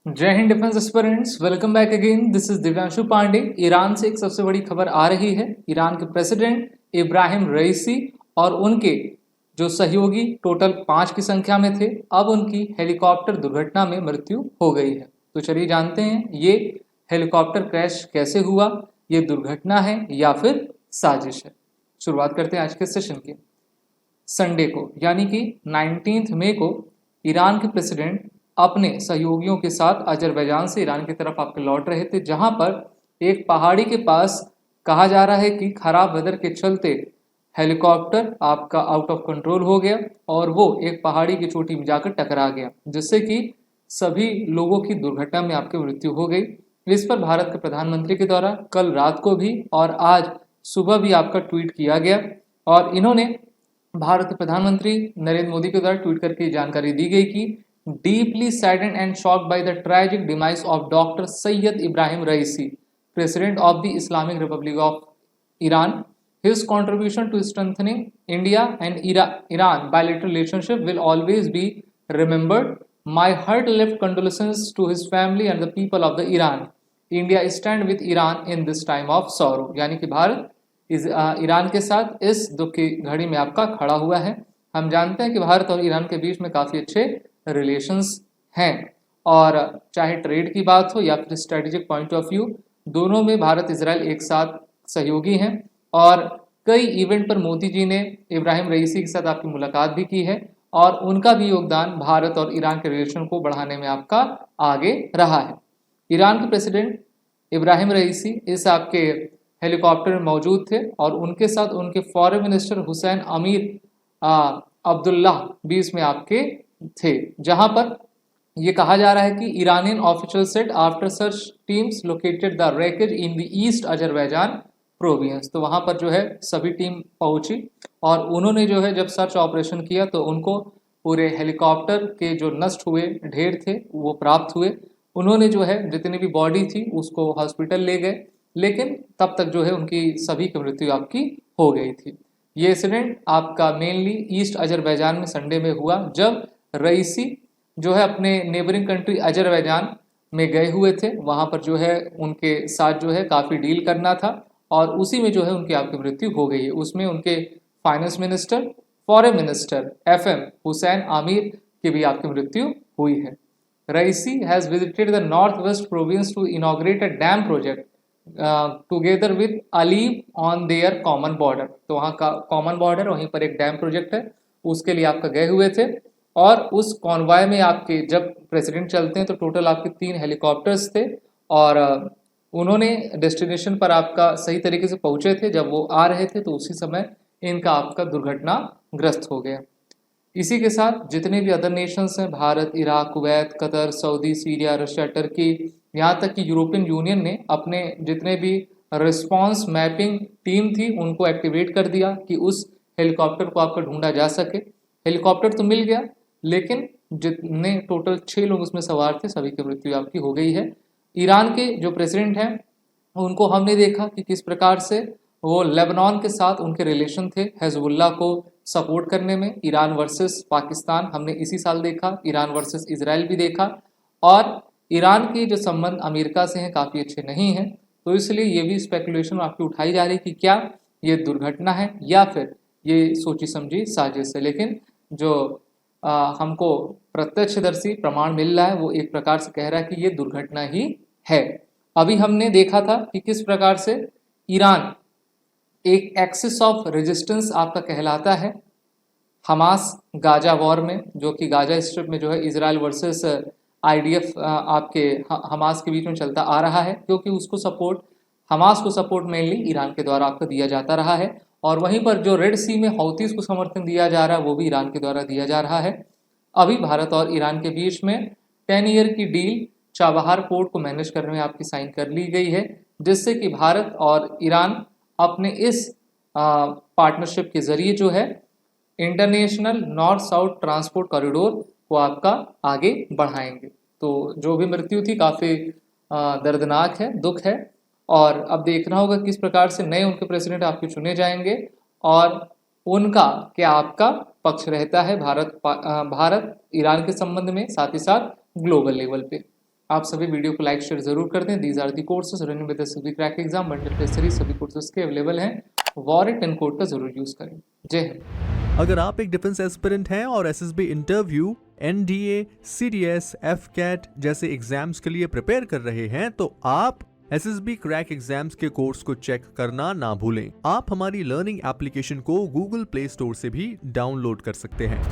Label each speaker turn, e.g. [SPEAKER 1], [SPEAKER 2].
[SPEAKER 1] जय हिंद defence aspirants, welcome back again. This is Divyanshu Pandey. Iran से एक सबसे बड़ी खबर आ रही है। ईरान के प्रेसिडेंट इब्राहिम रईसी और उनके जो सहयोगी टोटल 5 की संख्या में थे, अब उनकी हेलीकॉप्टर दुर्घटना में मृत्यु हो गई है। तो चलिए जानते हैं ये हेलीकॉप्टर क्रैश कैसे हुआ, ये दुर्घटना है या फिर साजिश है। शुरुआत करते हैं आज के सेशन की। संडे को यानी कि 19 मई को ईरान के प्रेसिडेंट अपने सहयोगियों के साथ अजरबैजान से ईरान की तरफ आपके लौट रहे थे, जहां पर एक पहाड़ी के पास कहा जा रहा है कि खराब वेदर के चलते हेलीकॉप्टर आपका आउट ऑफ कंट्रोल हो गया और वो एक पहाड़ी की चोटी में जाकर टकरा गया, जिससे कि सभी लोगों की दुर्घटना में आपकी मृत्यु हो गई। इस पर भारत के प्रधानमंत्री के द्वारा कल रात को भी और आज सुबह भी आपका ट्वीट किया गया और इन्होंने भारत के प्रधानमंत्री नरेंद्र मोदी के द्वारा ट्वीट करके जानकारी दी गई कि deeply saddened and shocked by the tragic demise of doctor Syed Ibrahim Raisi, president of the Islamic Republic of Iran. His contribution to strengthening India and Iran bilateral relationship will always be remembered. My heart-left condolences to his family and the people of the Iran. India stand with Iran in this time of sorrow. यानी कि Bharat Iran के साथ इस दुख की घड़ी में आपका खड़ा हुआ है। हम जानते हैं कि भारत और ईरान के बीच में काफ़ी अच्छे रिलेशंस हैं और चाहे ट्रेड की बात हो या फिर स्ट्रेटेजिक पॉइंट ऑफ व्यू, दोनों में भारत इजराइल एक साथ सहयोगी हैं और कई इवेंट पर मोदी जी ने इब्राहिम रईसी के साथ आपकी मुलाकात भी की है और उनका भी योगदान भारत और ईरान के रिलेशन को बढ़ाने में आपका आगे रहा है। ईरान के प्रेसिडेंट इब्राहिम रईसी इस आपके हेलीकॉप्टर में मौजूद थे और उनके साथ उनके फॉरेन मिनिस्टर हुसैन अमीर अब्दुल्ला भी इसमें आपके थे, जहां पर ये कहा जा रहा है कि Iranian official said after search teams located the wreckage in the east Azerbaijan province. तो वहां पर जो है सभी टीम पहुंची और उन्होंने जो है जब सर्च ऑपरेशन किया तो उनको पूरे हेलीकॉप्टर के जो नष्ट हुए ढेर थे वो प्राप्त हुए। उन्होंने जो है जितनी भी बॉडी थी उसको हॉस्पिटल ले गए, लेकिन तब तक जो है उनकी सभी की मृत्यु आपकी हो गई थी। ये इंसिडेंट आपका मेनली ईस्ट अजरबैजान में संडे में हुआ, जब रईसी जो है अपने नेबरिंग कंट्री अजरबैजान में गए हुए थे। वहां पर जो है उनके साथ जो है काफ़ी डील करना था और उसी में जो है उनकी आपकी मृत्यु हो गई है। उसमें उनके finance minister, foreign minister FM Hussain Amir की भी आपकी मृत्यु हुई है। Raisi has visited the north west province to inaugurate a dam project together with Aliyev on their common border. तो वहाँ का कॉमन बॉर्डर, वहीं पर एक डैम प्रोजेक्ट है, उसके लिए आपका गए हुए थे। और उस कॉन्वॉय में आपके जब प्रेसिडेंट चलते हैं तो टोटल आपके 3 हेलीकॉप्टर्स थे और उन्होंने डेस्टिनेशन पर आपका सही तरीके से पहुंचे थे। जब वो आ रहे थे तो उसी समय इनका आपका दुर्घटनाग्रस्त हो गया। इसी के साथ जितने भी अदर नेशंस हैं, Bharat, Iraq, Kuwait, Qatar, Saudi, Syria, Russia, Turkey, यहाँ तक कि यूरोपियन यूनियन ने अपने जितने भी रिस्पांस मैपिंग टीम थी उनको एक्टिवेट कर दिया कि उस हेलीकॉप्टर को आपका ढूंढा जा सके। हेलीकॉप्टर तो मिल गया, लेकिन जितने टोटल 6 लोग उसमें सवार थे सभी की मृत्यु आपकी हो गई है। ईरान के जो प्रेसिडेंट हैं उनको हमने देखा कि किस प्रकार से वो लेबनान के साथ उनके रिलेशन थे हिजबुल्लाह को सपोर्ट करने में। ईरान वर्सेस पाकिस्तान हमने इसी साल देखा, ईरान वर्सेस इजराइल भी देखा और ईरान के जो संबंध अमेरिका से हैं काफ़ी अच्छे नहीं हैं। तो इसलिए ये भी स्पेकुलेशन आपकी उठाई जा रही है कि क्या ये दुर्घटना है या फिर ये सोची समझी साजिश है। लेकिन जो हमको प्रत्यक्षदर्शी प्रमाण मिल रहा है वो एक प्रकार से कह रहा है कि ये दुर्घटना ही है। अभी हमने देखा था कि किस प्रकार से ईरान एक एक्सिस ऑफ रेजिस्टेंस आपका कहलाता है हमास गाजा वॉर में, जो कि गाजा स्ट्रिप में जो है इजराइल वर्सेस आईडीएफ आपके हमास के बीच में चलता आ रहा है, क्योंकि उसको सपोर्ट, हमास को सपोर्ट मेनली ईरान के द्वारा आपको दिया जाता रहा है। और वहीं पर जो रेड सी में हौतीस को समर्थन दिया जा रहा है वो भी ईरान के द्वारा दिया जा रहा है। अभी भारत और ईरान के बीच में 10 ईयर की डील चाबहार पोर्ट को मैनेज करने में आपकी साइन कर ली गई है, जिससे कि भारत और ईरान अपने इस पार्टनरशिप के जरिए जो है international north south transport corridor को आपका आगे बढ़ाएंगे। तो जो भी मृत्यु थी काफ़ी दर्दनाक है, दुख है और अब देखना होगा किस प्रकार से नए उनके प्रेसिडेंट आपके चुने जाएंगे और उनका क्या आपका पक्ष रहता है भारत ईरान के संबंध में, साथ ही साथ ग्लोबल लेवल पे। आप सभी वीडियो को लाइक शेयर जरूर कर दें। These are the courses running with SSB crack exam bundle test series, सभी कोर्सेज के अवेलेबल हैं। वॉरेट एंड कोड का जरूर यूज करें। जय हिंद।
[SPEAKER 2] अगर आप एक डिफेंस एस्पिरेंट हैं और SSB interview, NDA, CDS, AFCAT जैसे एग्जाम्स के लिए प्रिपेयर कर रहे हैं तो आप एसएसबी क्रैक एग्जाम्स के कोर्स को चेक करना ना भूलें। आप हमारी लर्निंग एप्लीकेशन को गूगल प्ले स्टोर से भी डाउनलोड कर सकते हैं।